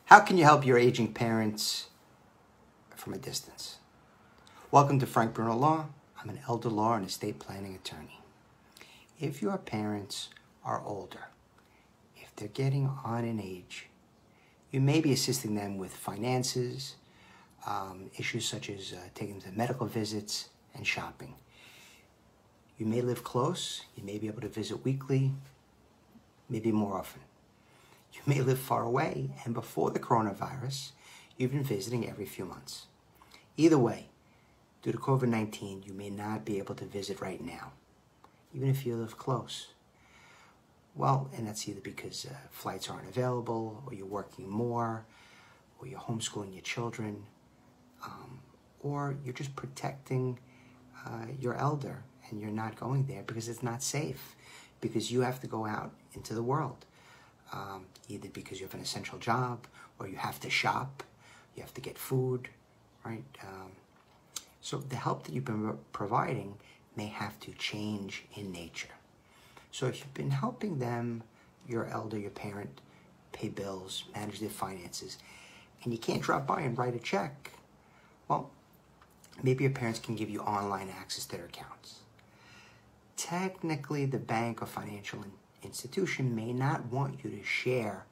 How can you help your aging parents from a distance? Welcome to Frank Bruno Law. I'm an elder law and estate planning attorney. If your parents are older, if they're getting on in age, you may be assisting them with finances, issues such as taking them to medical visits and shopping. You may live close, you may be able to visit weekly, maybe more often. You may live far away, and before the coronavirus, you've been visiting every few months. Either way, due to COVID-19, you may not be able to visit right now, even if you live close. Well, and that's either because flights aren't available, or you're working more, or you're homeschooling your children, or you're just protecting your elder and you're not going there because it's not safe, because you have to go out into the world. Either because you have an essential job, or you have to shop, you have to get food, right? So the help that you've been providing may have to change in nature. So if you've been helping them, your elder, your parent, pay bills, manage their finances, and you can't drop by and write a check, well, maybe your parents can give you online access to their accounts. Technically, the bank or financial institution may not want you to share,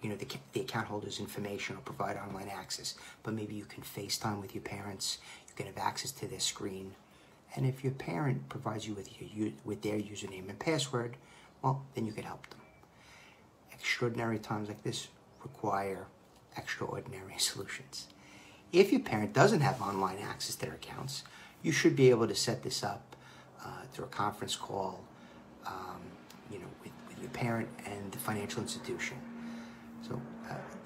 the account holder's information or provide online access, but maybe you can FaceTime with your parents. You can have access to their screen, and if your parent provides you with their username and password, well, then you can help them. Extraordinary times like this require extraordinary solutions. If your parent doesn't have online access to their accounts, you should be able to set this up through a conference call, with your parent and the financial institution. So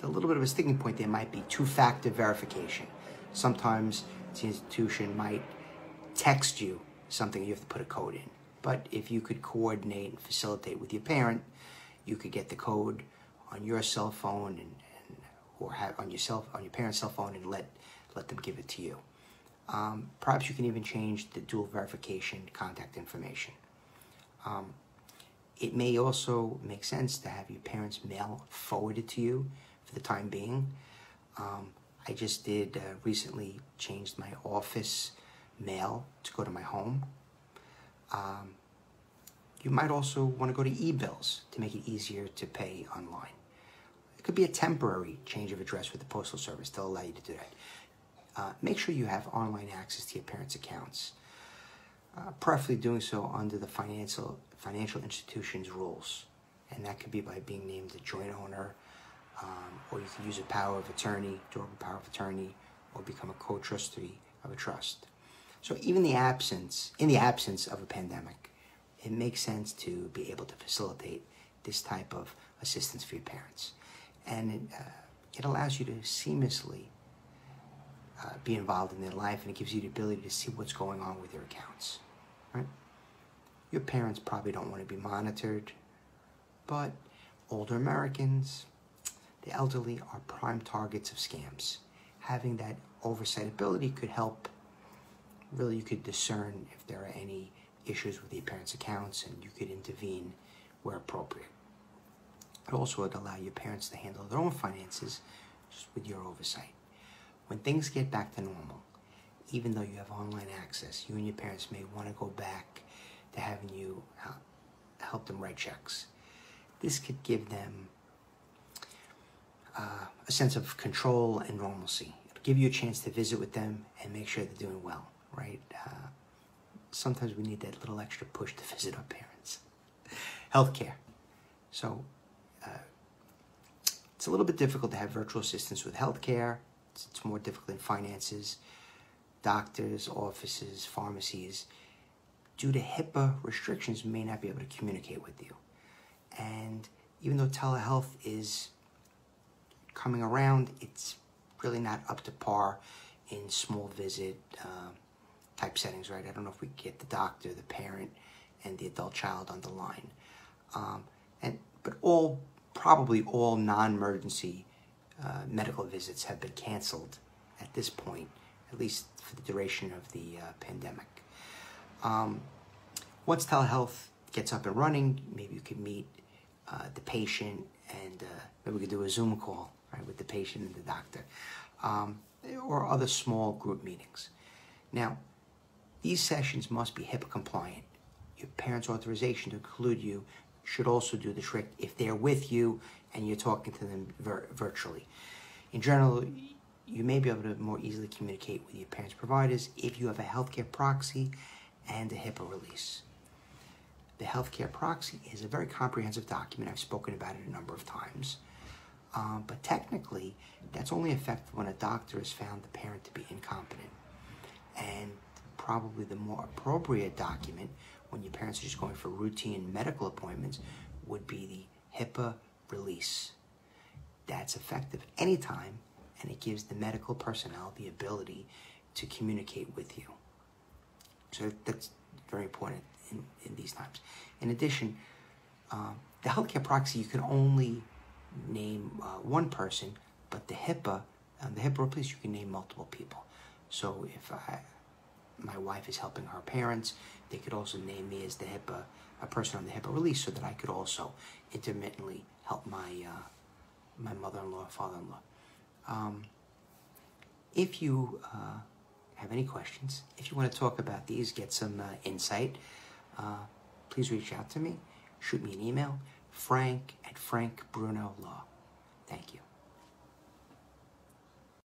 a little bit of a sticking point there might be TwoFactor Verification. Sometimes the institution might text you something, you have to put a code in. But if you could coordinate and facilitate with your parent, you could get the code on your cell phone or have on your parent's cell phone and let them give it to you. Perhaps you can even change the dual verification contact information. It may also make sense to have your parents' mail forwarded to you for the time being. I just did recently changed my office mail to go to my home. You might also want to go to e-bills to make it easier to pay online. It could be a temporary change of address with the Postal Service. They'll allow you to do that. Make sure you have online access to your parents' accounts. Preferably doing so under the financial institution's rules. And that could be by being named a joint owner, or you can use a power of attorney, durable power of attorney, or become a co-trustee of a trust. So even in the absence of a pandemic, it makes sense to be able to facilitate this type of assistance for your parents. And it allows you to seamlessly be involved in their life, and it gives you the ability to see what's going on with their accounts, right? Your parents probably don't want to be monitored, but older Americans, the elderly, are prime targets of scams. Having that oversight ability could help. Really, you could discern if there are any issues with your parents' accounts, and you could intervene where appropriate. It also would allow your parents to handle their own finances just with your oversight. When things get back to normal, even though you have online access, you and your parents may want to go back to having you help them write checks. This could give them a sense of control and normalcy. It'll give you a chance to visit with them and make sure they're doing well, right? Sometimes we need that little extra push to visit our parents. Healthcare. So it's a little bit difficult to have virtual assistance with healthcare. It's more difficult in finances, doctors, offices, pharmacies. Due to HIPAA restrictions, may not be able to communicate with you. And even though telehealth is coming around, it's really not up to par in small visit type settings, right? I don't know if we get the doctor, the parent, and the adult child on the line. But probably all non-emergency medical visits have been canceled at this point, at least for the duration of the pandemic. Once telehealth gets up and running, maybe you can meet the patient and Maybe we could do a Zoom call, right, with the patient and the doctor, or other small group meetings. Now, these sessions must be HIPAA compliant. Your parents' authorization to include you should also do the trick if they're with you and you're talking to them virtually. In general, you may be able to more easily communicate with your parents' providers if you have a healthcare proxy and a HIPAA release. The healthcare proxy is a very comprehensive document. I've spoken about it a number of times. But technically, that's only effective when a doctor has found the parent to be incompetent. And probably the more appropriate document when your parents are just going for routine medical appointments would be the HIPAA release. That's effective anytime, and it gives the medical personnel the ability to communicate with you. So that's very important in these times. In addition, the healthcare proxy, you can only name one person, but the HIPAA release, you can name multiple people. So if my wife is helping her parents, they could also name me as a person on the HIPAA release, so that I could also intermittently help my mother-in-law, father-in-law. If you have any questions, if you want to talk about these, get some insight, please reach out to me. Shoot me an email, frank@frankbrunolaw. Thank you.